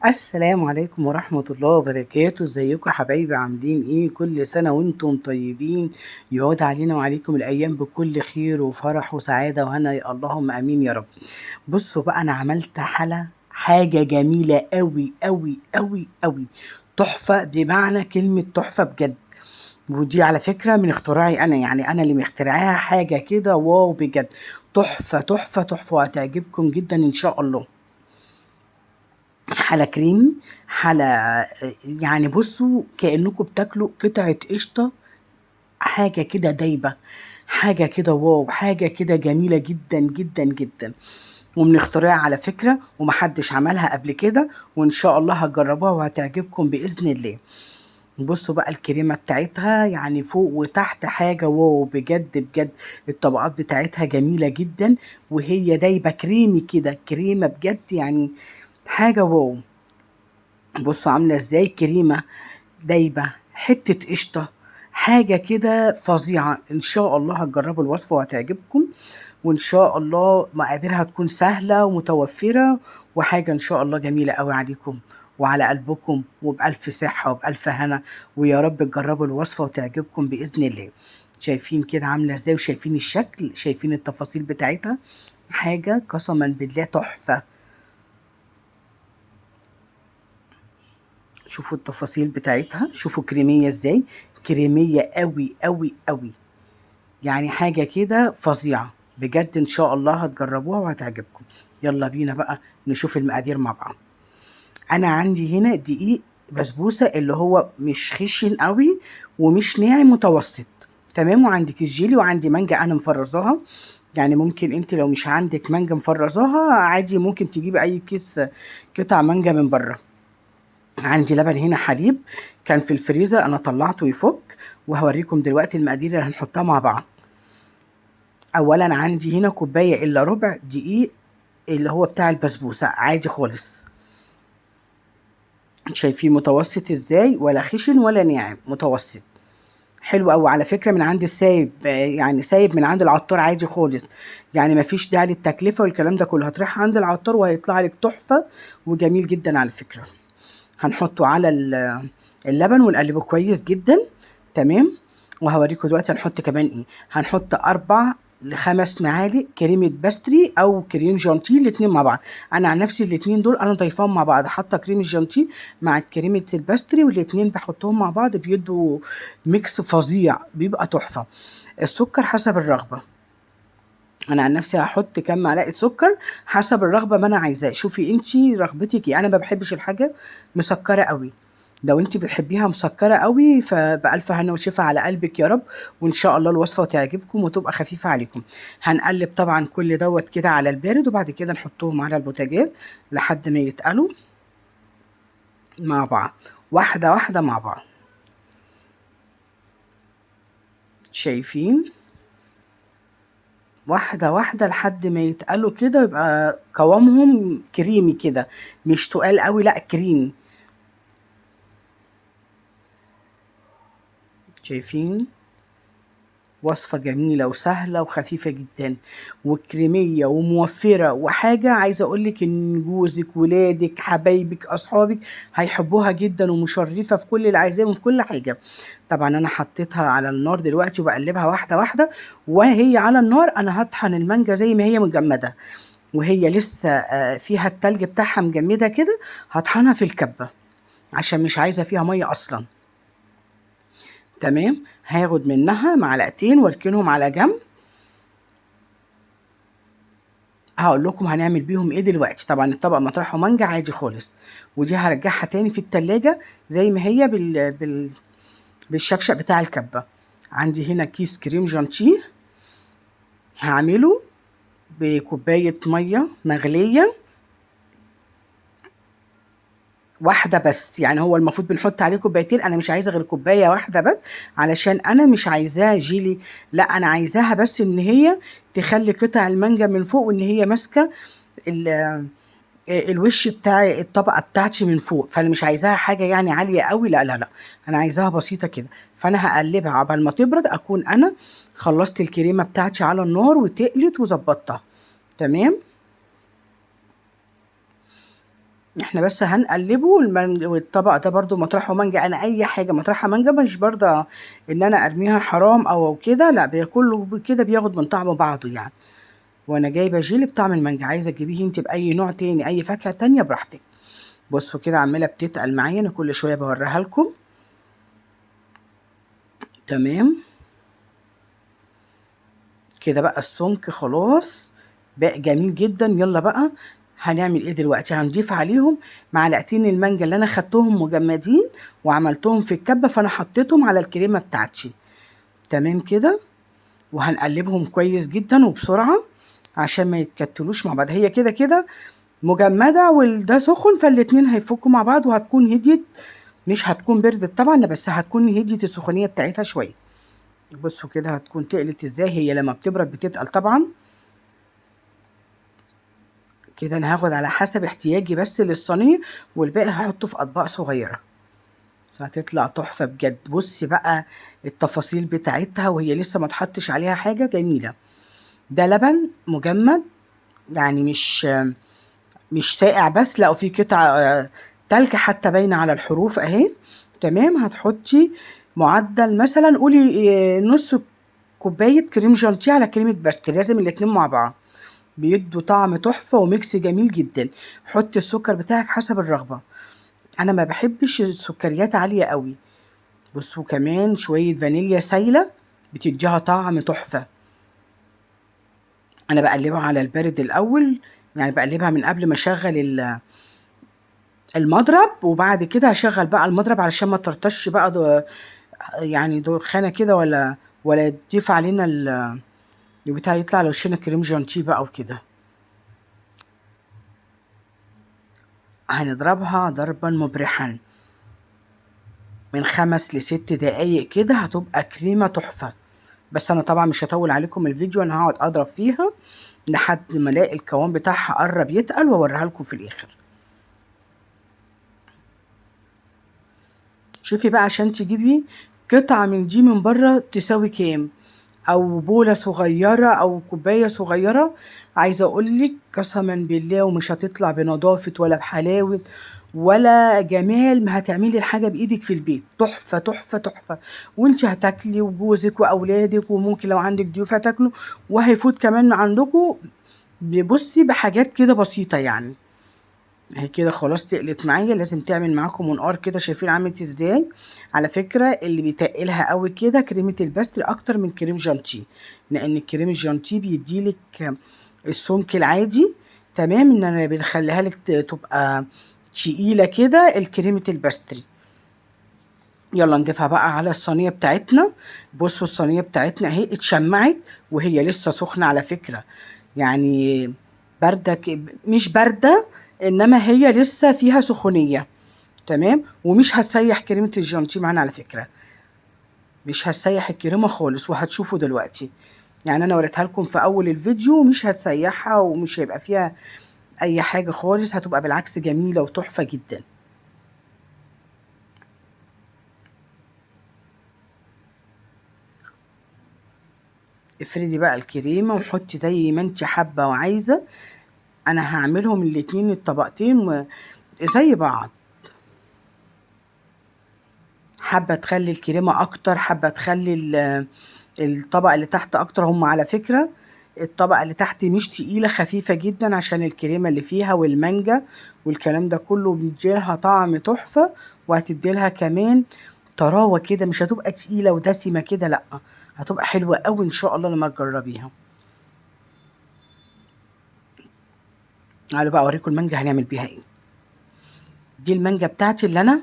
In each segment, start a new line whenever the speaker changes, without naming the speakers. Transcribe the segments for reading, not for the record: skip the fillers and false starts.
السلام عليكم ورحمة الله وبركاته. ازيكم يا حبايبي؟ عاملين ايه؟ كل سنة وانتم طيبين. يعود علينا وعليكم الأيام بكل خير وفرح وسعادة وهنا، يا اللهم آمين يا رب. بصوا بقى، أنا عملت حاجة جميلة أوي أوي أوي أوي، تحفة بمعنى كلمة تحفة بجد. ودي على فكرة من اختراعي أنا، يعني أنا اللي مخترعاها. حاجة كده واو بجد، تحفة تحفة تحفة، وهتعجبكم جدا إن شاء الله. حلا كريمي، حلا، يعني بصوا كأنكم بتاكلوا قطعة قشطة، حاجة كده دايبة، حاجة كده واو، حاجة كده جميلة جدا جدا جدا. ومن اختراع على فكرة، ومحدش عملها قبل كده، وإن شاء الله هتجربوها وهتعجبكم بإذن الله. بصوا بقى الكريمة بتاعتها يعني فوق وتحت، حاجة واو بجد بجد. الطبقات بتاعتها جميلة جدا، وهي دايبة كريمي كده، كريمة بجد يعني، حاجة واو. بصوا عاملة ازاي، كريمة دايبة، حتة قشطة، حاجة كده فظيعة. ان شاء الله هتجربوا الوصفة وهتعجبكم، وان شاء الله مقاديرها تكون سهلة ومتوفرة، وحاجة ان شاء الله جميلة قوي عليكم وعلى قلبكم، وبألف صحة وبألف هنا. ويا رب تجربوا الوصفة وتعجبكم بإذن الله. شايفين كده عاملة ازاي، وشايفين الشكل، شايفين التفاصيل بتاعتها، حاجة قسما بالله تحفة. شوفوا التفاصيل بتاعتها، شوفوا كريمية ازاي، كريمية قوي قوي قوي، يعني حاجة كده فظيعة بجد. ان شاء الله هتجربوها وهتعجبكم. يلا بينا بقى نشوف المقادير مع بعض. انا عندي هنا دقيق بسبوسة، اللي هو مش خشن قوي ومش ناعم، متوسط. تمام. وعندي كيس جيلي، وعندي مانجا انا مفرزاها. يعني ممكن انت لو مش عندك مانجا مفرزاها عادي، ممكن تجيبي اي كيس قطع مانجا من بره. عندي لبن هنا حليب، كان في الفريزر انا طلعته يفك، وهوريكم دلوقتي المقادير اللي هنحطها مع بعض. اولا عندي هنا كوبايه الا ربع دقيق، اللي هو بتاع البسبوسه عادي خالص. شايفين متوسط ازاي، ولا خشن ولا ناعم، متوسط. حلو قوي على فكره، من عند السايب، يعني سايب من عند العطار عادي خالص. يعني مفيش داعي للتكلفه والكلام ده كله، هتروح عند العطار وهيطلع لك تحفه وجميل جدا على فكره. هنحطه على اللبن ونقلبه كويس جدا. تمام. وهوريكم دلوقتي هنحط كمان ايه. هنحط 4 ل5 معالق كريمة باستري او كريم جانتيه، الاتنين مع بعض. انا عن نفسي الاتنين دول انا ضايفاهم مع بعض، حاطه كريم الجانتيه مع كريمة الباستري، والاتنين بحطهم مع بعض بيدوا ميكس فظيع، بيبقى تحفة. السكر حسب الرغبة، انا عن نفسي هحط كام معلقه سكر حسب الرغبه ما انا عايزاه. شوفي انتي رغبتك ايه، انا ما بحبش الحاجه مسكره قوي. لو انتي بتحبيها مسكره قوي فبألف هنا وشفا على قلبك يا رب. وان شاء الله الوصفه تعجبكم وتبقى خفيفه عليكم. هنقلب طبعا كل دوت كده على البارد، وبعد كده نحطهم على البوتاجاز لحد ما يتقلوا مع بعض، واحده واحده مع بعض. شايفين، واحدة واحدة لحد ما يتقلوا كده، يبقى قوامهم كريمي كده، مش تقال قوي، لا كريمي. شايفين، وصفة جميلة وسهلة وخفيفة جدا، وكريمية وموفرة، وحاجة عايزة أقولك إن جوزك ولادك حبايبك أصحابك هيحبوها جدا، ومشرفة في كل اللي عايزاه وفي كل حاجة. طبعا أنا حطيتها على النار دلوقتي وبقلبها واحدة واحدة. وهي على النار أنا هطحن المانجا زي ما هي مجمدة، وهي لسه فيها التلج بتاعها مجمدة كده، هطحنها في الكبة عشان مش عايزة فيها مية أصلا. تمام. هاخد منها معلقتين واركنهم على جنب. هقول لكم هنعمل بيهم ايه دلوقتي. طبعا الطبق مطرحه مانجا عادي خالص، ودي هرجعها تاني في التلاجة زي ما هي بالشفشق بتاع الكبة. عندي هنا كيس كريم جانتيه، هعمله بكوباية مية مغلية واحدة بس. يعني هو المفروض بنحط عليه كوبايتين، انا مش عايزة غير كوباية واحدة بس، علشان انا مش عايزاها جيلي، لا انا عايزاها بس ان هي تخلي قطع المانجا من فوق، وان هي ماسكة الوش بتاع الطبقة بتاعتي من فوق. فانا مش عايزاها حاجة يعني عالية قوي، لا لا لا، انا عايزاها بسيطة كده. فانا هقلبها عقبال ما تبرد، اكون انا خلصت الكريمة بتاعتي على النار وتقلت وظبطتها. تمام. احنا بس هنقلبه والطبق ده برضو مطرحه مانجا. انا اي حاجه مطرحها مانجا مش برضه ان انا ارميها حرام او كده، لا كله كده بياخد من طعم بعضه يعني. وانا جايبه جيلي بطعم المانجا، عايزه تجيبيه انت باي نوع تاني اي فاكهه تانية براحتك. بصوا كده عماله بتتقل معايا، انا كل شويه بوريها لكم. تمام كده بقى السمك خلاص بقى جميل جدا. يلا بقى هنعمل ايه دلوقتي؟ هنضيف عليهم معلقتين المانجا اللي انا خدتهم مجمدين وعملتهم في الكبه، فانا حطيتهم على الكريمه بتاعتي. تمام كده، وهنقلبهم كويس جدا وبسرعه عشان ما يتكتلوش مع بعض. هي كده كده مجمده وده سخن، فالاتنين هيفكوا مع بعض وهتكون هديت، مش هتكون بردت طبعا بس هتكون هديت السخونيه بتاعتها شويه. بصوا كده هتكون تقلت ازاي، هي لما بتبرد بتتقل طبعا. كده انا هاخد على حسب احتياجي بس للصينيه، والباقي هحطه في اطباق صغيره. بس هتطلع تحفه بجد. بصي بقى التفاصيل بتاعتها وهي لسه ما تحطش عليها حاجه، جميله. ده لبن مجمد يعني مش ساقع بس، لا وفي قطع تلج حتى باينه على الحروف اهي. تمام، هتحطي معدل مثلا قولي نص كوبايه كريم جانتيه على كريمه باستري، لازم الاتنين مع بعض بيدوا طعم تحفه وميكس جميل جدا. حطي السكر بتاعك حسب الرغبه، انا ما بحبش السكريات عاليه قوي. بصوا كمان شويه فانيليا سايله بتديها طعم تحفه. انا بقلبها على البارد الاول، يعني بقلبها من قبل ما اشغل المضرب، وبعد كده هشغل بقى المضرب علشان ما ترطش بقى يعني دخانه كده، ولا يضيف علينا البتاع يطلع على وشنا كريم جانتيه بقى وكده. هنضربها ضربا مبرحا من 5 ل6 دقايق كده، هتبقى كريمة تحفة. بس انا طبعا مش هطول عليكم الفيديو، انا هقعد اضرب فيها لحد ما الاقي القوام بتاعها قرب يتقل واوريها لكم في الاخر. شوفي بقى عشان تجيبي قطعة من دي من بره تساوي كام، او بولة صغيرة او كوباية صغيرة، عايزة اقولك قسما بالله ومش هتطلع بنظافة ولا بحلاوة ولا جمال ما هتعملي الحاجة بايدك في البيت. تحفة تحفة تحفة، وانت هتاكلي وجوزك واولادك وممكن لو عندك ضيوف هتاكلوا، وهيفوت كمان عندكم. بصي بحاجات كده بسيطة يعني. اهي كده خلاص تقلت معايا، لازم تعمل معاكم منقار كده. شايفين عملت ازاي؟ على فكرة اللي بيتقلها قوي كده كريمة الباستري اكتر من كريم جانتيه، لان الكريم الجانتيه بيديلك السمك العادي. تمام، ان انا بنخليها لك تبقى تقيلة كده الكريمة الباستري. يلا نضيفها بقى على الصينية بتاعتنا. بصوا الصينية بتاعتنا اهي اتشمعت وهي لسه سخنة على فكرة، يعني باردة مش باردة، انما هي لسه فيها سخونية. تمام، ومش هتسيح كريمة الجانتيه معانا على فكرة، مش هتسيح الكريمة خالص، وهتشوفوا دلوقتي. يعني انا وريتها لكم في اول الفيديو، مش هتسيحها ومش هيبقى فيها اي حاجة خالص، هتبقى بالعكس جميلة وتحفة جدا. افردي بقى الكريمة وحطي زي ما انت حابة وعايزة. انا هعملهم الاتنين الطبقتين زي بعض، حابة تخلي الكريمة اكتر، حابة تخلي الطبقة اللي تحت اكتر. هم على فكرة الطبقة اللي تحت مش تقيلة، خفيفة جدا عشان الكريمة اللي فيها والمانجا والكلام ده كله بيديلها طعم تحفة، وهتديلها كمان طراوة كده، مش هتبقى تقيلة ودسمة كده، لأ هتبقى حلوة قوي ان شاء الله لما تجربيها. تعالوا بقى اوريكم المانجا هنعمل بيها ايه. دي المانجا بتاعتي اللي انا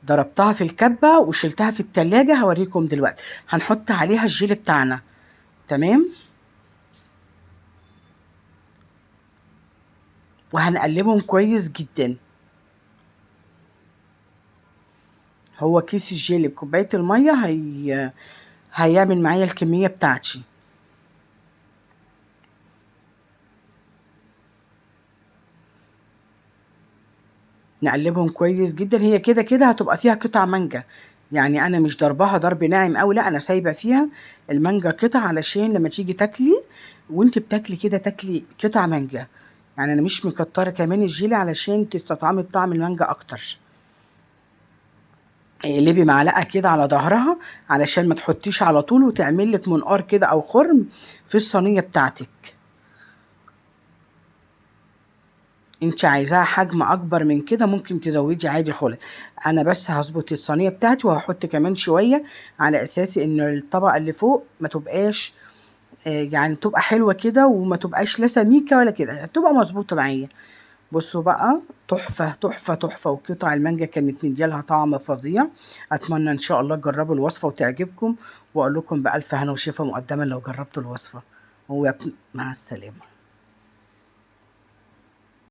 ضربتها في الكبة وشلتها في التلاجة، هوريكم دلوقتي. هنحط عليها الجيلي بتاعنا. تمام، وهنقلبهم كويس جدا. هو كيس الجيلي بكوباية المية هيعمل معايا الكمية بتاعتي. نقلبهم كويس جدا. هي كده كده هتبقى فيها قطع مانجا، يعني انا مش ضربها ضرب ناعم قوي، لا انا سايبه فيها المانجا قطع علشان لما تيجي تاكلي وانت بتاكلي كده تاكلي قطع مانجا. يعني انا مش مكتره كمان الجيلي علشان تستطعمي بطعم المانجا اكتر. اقلبي معلقه كده على ظهرها علشان ما تحطيش على طول وتعمل لك منقار كده او خرم في الصينيه بتاعتك. انت عايزاها حجم اكبر من كده ممكن تزودي عادي خالص. انا بس هظبط الصينيه بتاعتي وهحط كمان شويه على اساس ان الطبقه اللي فوق ما تبقاش يعني تبقى حلوه كده وما تبقاش لا سميكه ولا كده، تبقى مظبوطه معايا. بصوا بقى، تحفه تحفه تحفه، وقطع المانجا كانت مديالها طعم فظيع. اتمنى ان شاء الله تجربوا الوصفه وتعجبكم، واقول لكم بالف هنا وشفا مقدما لو جربتوا الوصفه. مع السلامه.